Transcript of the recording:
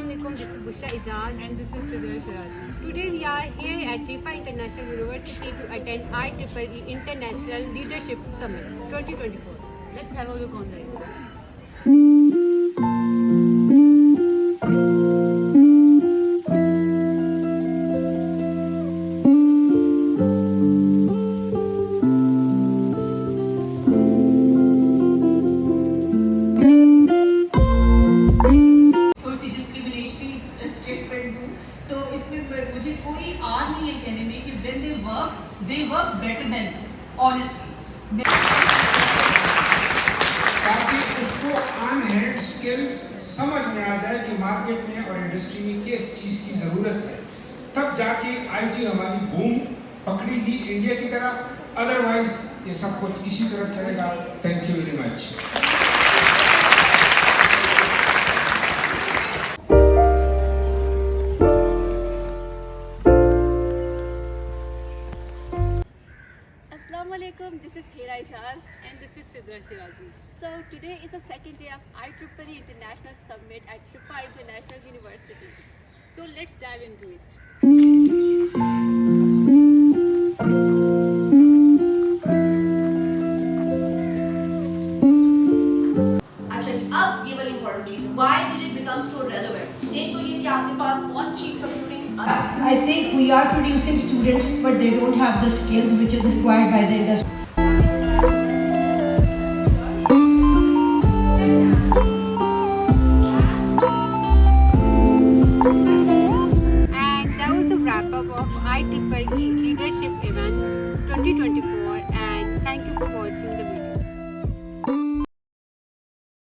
Assalamualaikum, this is Bushra Ijaz and this is Sidra. Today we are here at Riphah International University to attend IEEE International Leadership Summit 2024. Let's have a look on the statement दूं तो इसमें मुझे कोई are नहीं है कहने में कि when they work better than honestly ताकि उसको ऑन हैंड स्किल्स समझ में आ जाए कि मार्केट में और इंडस्ट्री में किस चीज़ की ज़रूरत है, तब जाके आईटी हमारी बूम पकड़ेगी इंडिया की तरह, अदरवाइज ये सब कुछ इसी तरह चलेगा। Thank you very much. Assalamualaikum, this is Riphah and this is Sidra. So today is the second day of IEEE International Summit at Riphah International University. So let's dive into it. अच्छा जी, अब ये वाली important cheese, why did it become so relevant? एक तो ये कि आपके पास बहुत cheap computing। I think we are producing students, but they don't have the skills which is required by the industry.